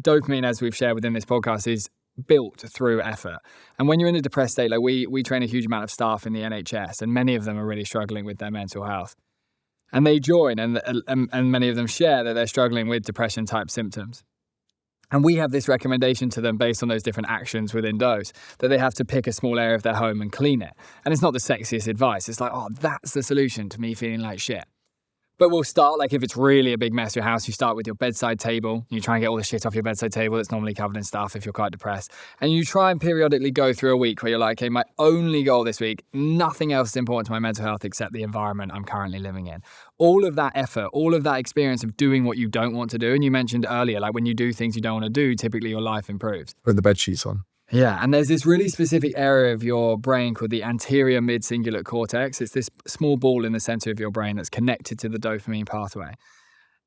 dopamine, as we've shared within this podcast, is built through effort. And when you're in a depressed state, like we train a huge amount of staff in the NHS, and many of them are really struggling with their mental health. And they join, and many of them share that they're struggling with depression-type symptoms. And we have this recommendation to them based on those different actions within dose, that they have to pick a small area of their home and clean it. And it's not the sexiest advice. It's like, oh, that's the solution to me feeling like shit. But we'll start, like if it's really a big mess, your house, you start with your bedside table. You try and get all the shit off your bedside table that's normally covered in stuff if you're quite depressed. And you try and periodically go through a week where you're like, okay, my only goal this week, nothing else is important to my mental health except the environment I'm currently living in. All of that effort, all of that experience of doing what you don't want to do. And you mentioned earlier, like when you do things you don't want to do, typically your life improves. Putting the bed sheets on. Yeah, and there's this really specific area of your brain called the anterior mid-cingulate cortex. It's this small ball in the center of your brain that's connected to the dopamine pathway.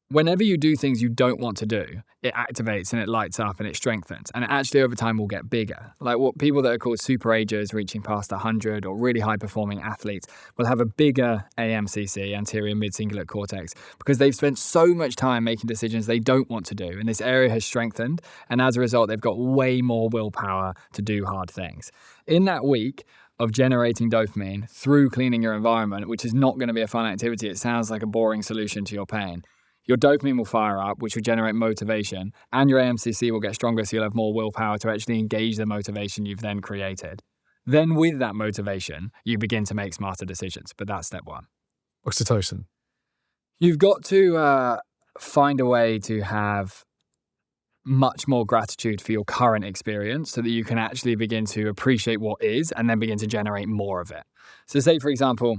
Whenever you do things you don't want to do, it activates and it lights up and it strengthens. And it actually over time will get bigger. Like what people that are called super agers reaching past 100 or really high performing athletes will have a bigger AMCC, anterior mid-cingulate cortex, because they've spent so much time making decisions they don't want to do. And this area has strengthened. And as a result, they've got way more willpower to do hard things. In that week of generating dopamine through cleaning your environment, which is not going to be a fun activity, it sounds like a boring solution to your pain. Your dopamine will fire up, which will generate motivation, and your AMCC will get stronger, so you'll have more willpower to actually engage the motivation you've then created. Then with that motivation, you begin to make smarter decisions, but that's step one. Oxytocin. You've got to find a way to have much more gratitude for your current experience so that you can actually begin to appreciate what is and then begin to generate more of it. So say, for example,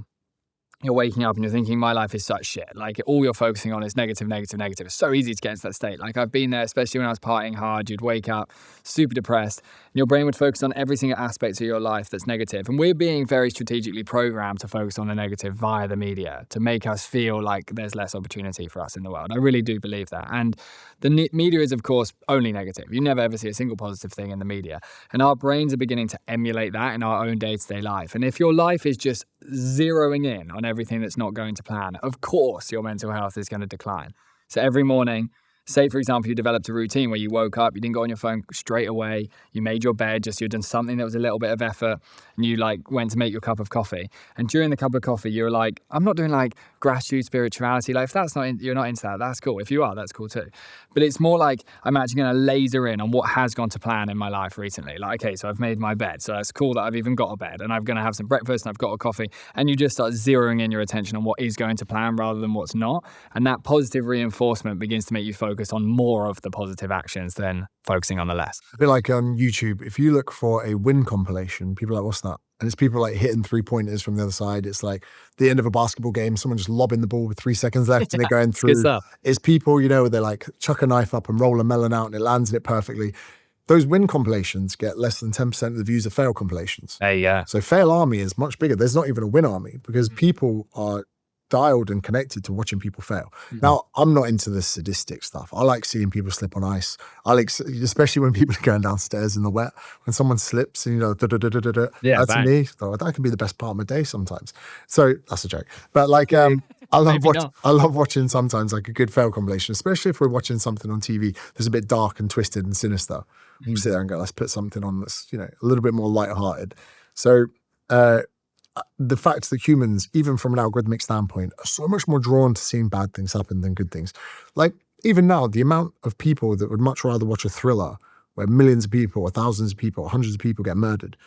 you're waking up and you're thinking, my life is such shit. Like all you're focusing on is negative, negative, negative. It's so easy to get into that state. Like I've been there, especially when I was partying hard. You'd wake up super depressed and your brain would focus on every single aspect of your life that's negative. And we're being very strategically programmed to focus on the negative via the media to make us feel like there's less opportunity for us in the world. I really do believe that. And the media is, of course, only negative. You never ever see a single positive thing in the media. And our brains are beginning to emulate that in our own day-to-day life. And if your life is just zeroing in on everything that's not going to plan, of course your mental health is going to decline. So every morning, say for example you developed a routine where you woke up, you didn't go on your phone straight away, you made your bed, just you'd done something that was a little bit of effort, and you like went to make your cup of coffee, and during the cup of coffee you were like, I'm not doing like gratitude, spirituality, like if that's not you're not into that, that's cool. If you are, that's cool too. But it's more like I'm actually going to laser in on what has gone to plan in my life recently. Like, okay, so I've made my bed, so that's cool that I've even got a bed, and I'm going to have some breakfast and I've got a coffee, and you just start zeroing in your attention on what is going to plan rather than what's not. And that positive reinforcement begins to make you focus on more of the positive actions than focusing on the less. A bit like on YouTube, if you look for a win compilation, people are like, what's that? And it's people like hitting 3-pointers from the other side. It's like the end of a basketball game, someone just lobbing the ball with 3 seconds left and they're going through. Good stuff. It's people, you know, they're like chuck a knife up and roll a melon out and it lands in it perfectly. Those win compilations get less than 10% of the views of fail compilations. Yeah. So fail army is much bigger. There's not even a win army because people are dialed and connected to watching people fail. Mm-hmm. Now, I'm not into the sadistic stuff. I like seeing people slip on ice. I like, especially when people are going downstairs in the wet, when someone slips and, you know, yeah, that's me. So that can be the best part of my day sometimes. So that's a joke. But like, I love watching sometimes like a good fail compilation, especially if we're watching something on TV that's a bit dark and twisted and sinister. Mm-hmm. We sit there and go, let's put something on that's, you know, a little bit more lighthearted. So, the fact that humans, even from an algorithmic standpoint, are so much more drawn to seeing bad things happen than good things. Like, even now, the amount of people that would much rather watch a thriller where millions of people or thousands of people or hundreds of people get murdered.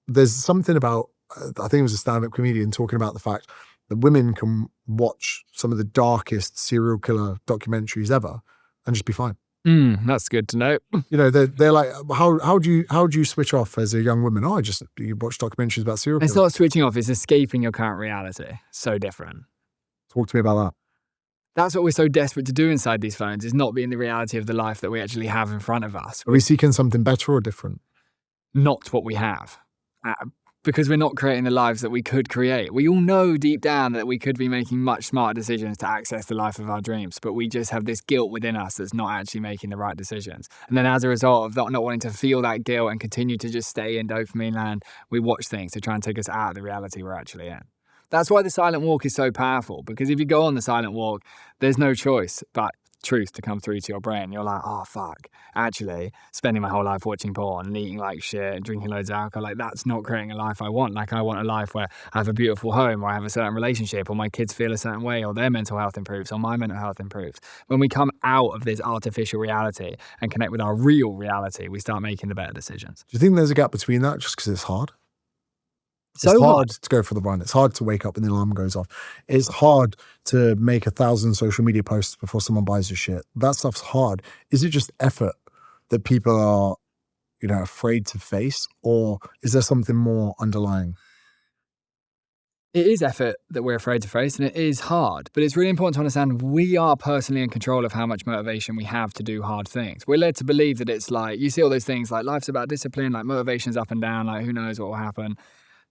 There's something about, I think it was a stand-up comedian talking about the fact that women can watch some of the darkest serial killer documentaries ever and just be fine. That's good to know. You know, they're like, how do you switch off as a young woman? Oh, you watch documentaries about serial killers. It's not switching off, it's escaping your current reality. So different. Talk to me about that. That's what we're so desperate to do inside these phones, is not be in the reality of the life that we actually have in front of us. Are we seeking something better or different? Not what we have. Because we're not creating the lives that we could create. We all know deep down that we could be making much smarter decisions to access the life of our dreams, but we just have this guilt within us that's not actually making the right decisions. And then as a result of not wanting to feel that guilt and continue to just stay in dopamine land, we watch things to try and take us out of the reality we're actually in. That's why the silent walk is so powerful, because if you go on the silent walk, there's no choice but truth to come through to your brain. You're like, oh, fuck. Actually, spending my whole life watching porn and eating like shit and drinking loads of alcohol, like that's not creating a life I want. Like I want a life where I have a beautiful home, or I have a certain relationship, or my kids feel a certain way, or their mental health improves, or my mental health improves. When we come out of this artificial reality and connect with our real reality, we start making the better decisions. Do you think there's a gap between that just because it's hard? So it's hard to go for the run. It's hard to wake up when the alarm goes off. It's hard to make 1,000 social media posts before someone buys your shit. That stuff's hard. Is it just effort that people are, afraid to face, or is there something more underlying? It is effort that we're afraid to face, and it is hard, but it's really important to understand we are personally in control of how much motivation we have to do hard things. We're led to believe that it's like, you see all those things like life's about discipline, like motivation's up and down, like who knows what will happen.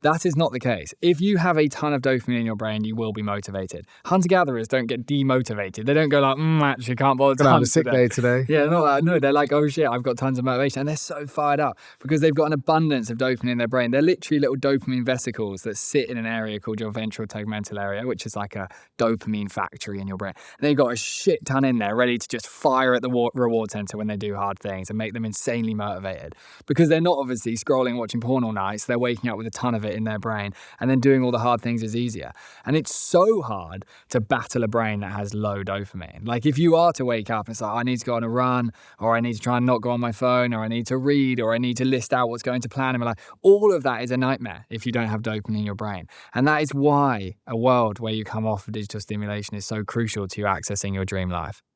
That is not the case. If you have a ton of dopamine in your brain, you will be motivated. Hunter-gatherers don't get demotivated. They don't go like, actually can't bother to hunt a sick day today. Yeah, not that. No, they're like, oh shit, I've got tons of motivation. And they're so fired up because they've got an abundance of dopamine in their brain. They're literally little dopamine vesicles that sit in an area called your ventral tegmental area, which is like a dopamine factory in your brain. And they've got a shit ton in there ready to just fire at the reward center when they do hard things and make them insanely motivated. Because they're not obviously scrolling, watching porn all night, so they're waking up with a ton of it in their brain, and then doing all the hard things is easier. And it's so hard to battle a brain that has low dopamine. Like if you are to wake up and say, I need to go on a run, or I need to try and not go on my phone, or I need to read, or I need to list out what's going to plan in my life, all of that is a nightmare if you don't have dopamine in your brain. And that is why a world where you come off of digital stimulation is so crucial to you accessing your dream life.